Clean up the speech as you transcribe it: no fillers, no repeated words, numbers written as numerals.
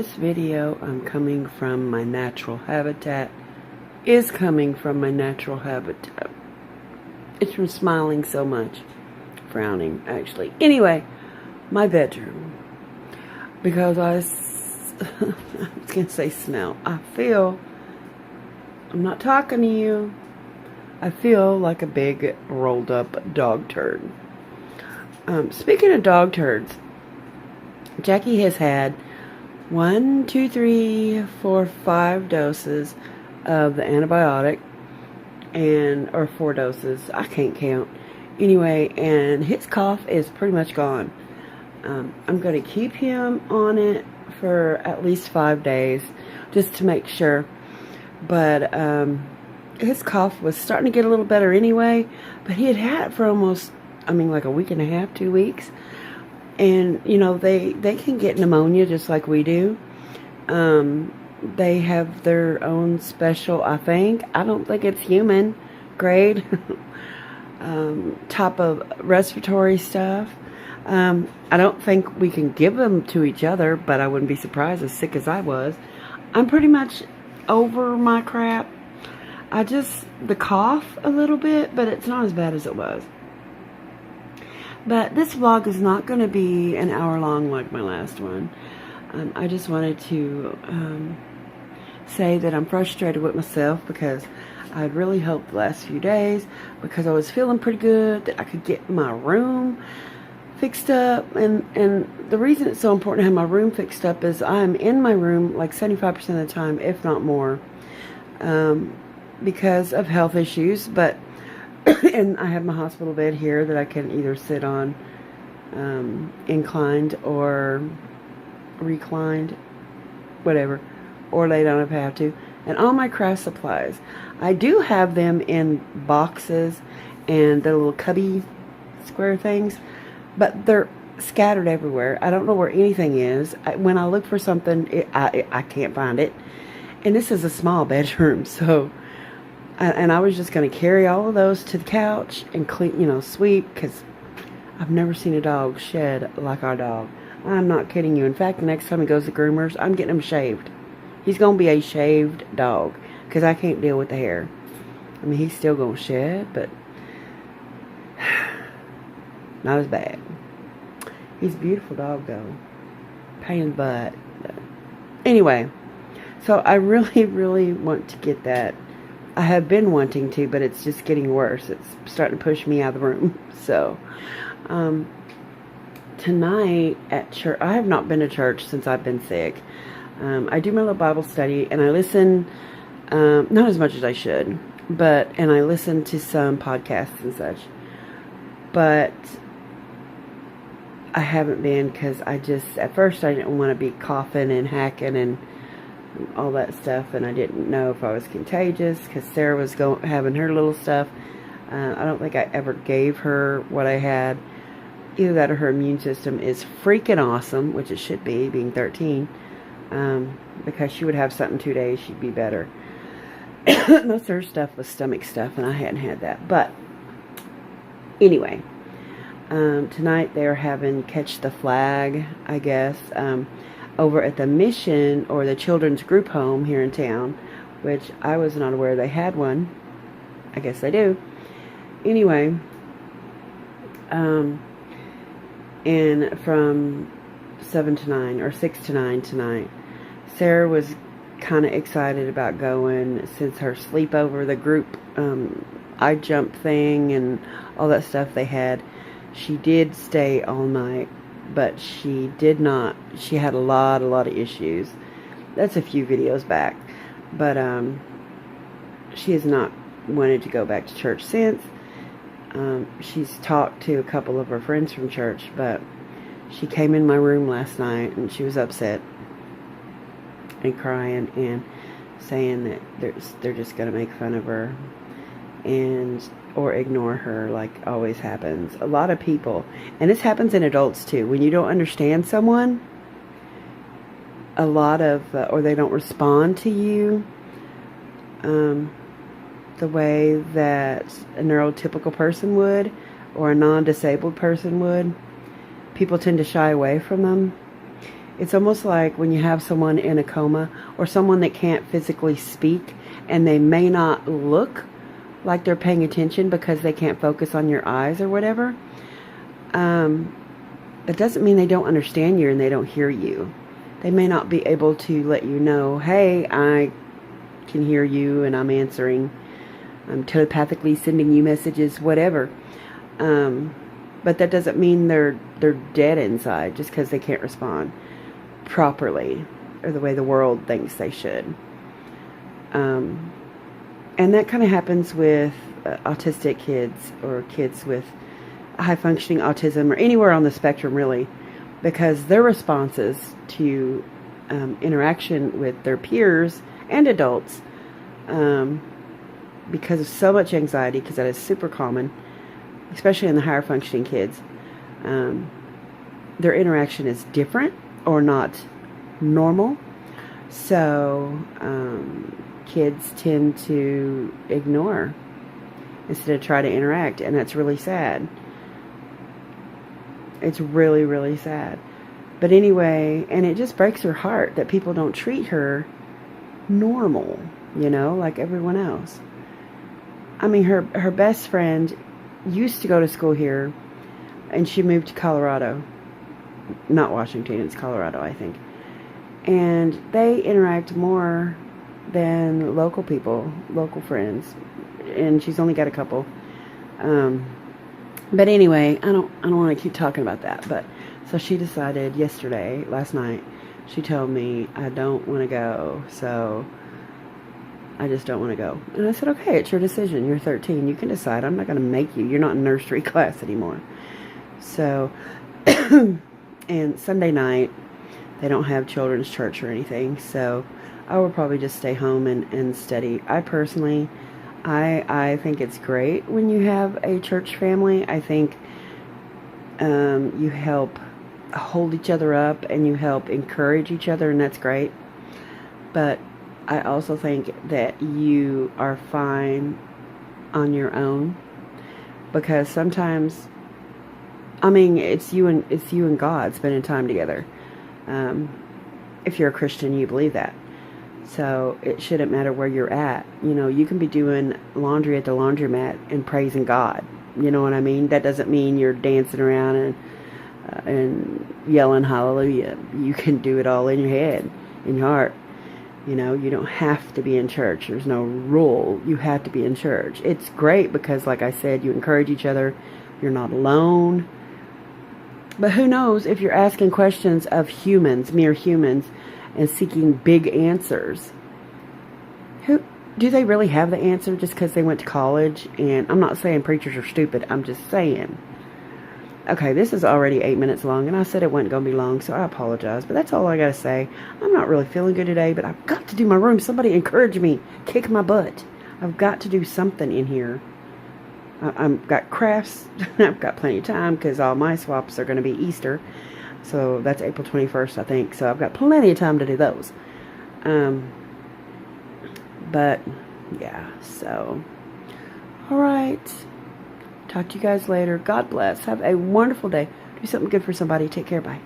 this video, I'm coming from my natural habitat. Is coming from my natural habitat. It's from smiling so much. Frowning, actually. Anyway, my bedroom. Because I was going to say smell. I feel, I'm not talking to you. I feel like a big rolled up dog turd. Speaking of dog turds, Jackie has had 1, 2, 3, 4, 5 doses of the antibiotic, or 4 doses, I can't count. Anyway, and his cough is pretty much gone. I'm going to keep him on it for at least 5 days, just to make sure. But his cough was starting to get a little better anyway, but he had had it for almost, like a week and a half, 2 weeks. And, you know, they can get pneumonia just like we do. They have their own special, I don't think it's human grade, type of respiratory stuff. I don't think we can give them to each other, but I wouldn't be surprised, as sick as I was. I'm pretty much over my crap. The cough a little bit, but it's not as bad as it was. But this vlog is not going to be an hour long like my last one. I just wanted to say that I'm frustrated with myself because I'd really hoped the last few days, because I was feeling pretty good, that I could get my room fixed up. And the reason it's so important to have my room fixed up is I'm in my room like 75% of the time, if not more, because of health issues. But and I have my hospital bed here that I can either sit on, inclined or reclined, whatever, or lay down if I have to. And all my craft supplies, I do have them in boxes and the little cubby square things, but they're scattered everywhere. I don't know where anything is. When I look for something, I can't find it. And this is a small bedroom, so... And I was just going to carry all of those to the couch and clean, sweep, because I've never seen a dog shed like our dog. I'm not kidding you. In fact, the next time he goes to groomers, I'm getting him shaved. He's going to be a shaved dog, because I can't deal with the hair. He's still going to shed, but not as bad. He's a beautiful dog, though. Pain in the butt. But anyway, so I really, really want to get that. I have been wanting to, but it's just getting worse. It's starting to push me out of the room. So, tonight at church, I have not been to church since I've been sick. I do my little Bible study, and I listen, not as much as I should, and I listen to some podcasts and such. But I haven't been, because at first I didn't want to be coughing and hacking and all that stuff, and I didn't know if I was contagious, because Sarah was having her little stuff. I don't think I ever gave her what I had. Either that or her immune system is freaking awesome, which it should be, being 13, because she would have something 2 days, she'd be better. Most of her stuff was stomach stuff, and I hadn't had that. But anyway, tonight they're having Catch the Flag, I guess, over at the Mission, or the children's group home here in town, which I was not aware they had one. I guess they do. Anyway, and from 7 to 9, or 6 to 9 tonight, Sarah was kind of excited about going, since her sleepover, the group I jump thing and all that stuff they had. She did stay all night, but she did not. She had a lot of issues. That's a few videos back. But she has not wanted to go back to church since. She's talked to a couple of her friends from church, but she came in my room last night and she was upset and crying and saying that they're just going to make fun of her or ignore her, like always happens. A lot of people, and this happens in adults too, when you don't understand someone, or they don't respond to you the way that a neurotypical person would, or a non-disabled person would, people tend to shy away from them. It's almost like when you have someone in a coma or someone that can't physically speak, and they may not look like they're paying attention because they can't focus on your eyes or whatever. It doesn't mean they don't understand you and they don't hear you. They may not be able to let you know, hey, I can hear you and I'm answering. I'm telepathically sending you messages, whatever. But that doesn't mean they're dead inside just because they can't respond properly or the way the world thinks they should. And that kind of happens with autistic kids or kids with high functioning autism or anywhere on the spectrum, really, because their responses to interaction with their peers and adults, because of so much anxiety, because that is super common, especially in the higher functioning kids, their interaction is different or not normal. So kids tend to ignore instead of try to interact, and that's really sad. It's really, really sad. But anyway, and it just breaks her heart that people don't treat her normal, like everyone else. I mean, her best friend used to go to school here, and she moved to Colorado. Not Washington, it's Colorado, I think. And they interact more than local people, local friends. And she's only got a couple. But anyway, I don't want to keep talking about that. But so she decided last night, she told me, I don't want to go. So I just don't want to go. And I said, okay, it's your decision. You're 13. You can decide. I'm not going to make you. You're not in nursery class anymore. So, and Sunday night, they don't have children's church or anything. So I will probably just stay home and study. I personally, I think it's great when you have a church family. I think you help hold each other up and you help encourage each other, and that's great. But I also think that you are fine on your own, because sometimes, I mean, it's you and God spending time together. If you're a Christian, you believe that. So it shouldn't matter where you're at. You can be doing laundry at the laundromat and praising God. You know what I mean? That doesn't mean you're dancing around and yelling hallelujah. You can do it all in your head, in your heart. You don't have to be in church. There's no rule. You have to be in church. It's great because, like I said, you encourage each other. You're not alone. But who knows if you're asking questions of humans, mere humans, and seeking big answers. Do they really have the answer just because they went to college? And I'm not saying preachers are stupid. I'm just saying. Okay, this is already 8 minutes long, and I said it wasn't going to be long, so I apologize. But that's all I got to say. I'm not really feeling good today, but I've got to do my room. Somebody encourage me. Kick my butt. I've got to do something in here. I've got crafts. I've got plenty of time because all my swaps are going to be Easter. So that's April 21st, I think. So I've got plenty of time to do those. But, yeah, so. All right. Talk to you guys later. God bless. Have a wonderful day. Do something good for somebody. Take care. Bye.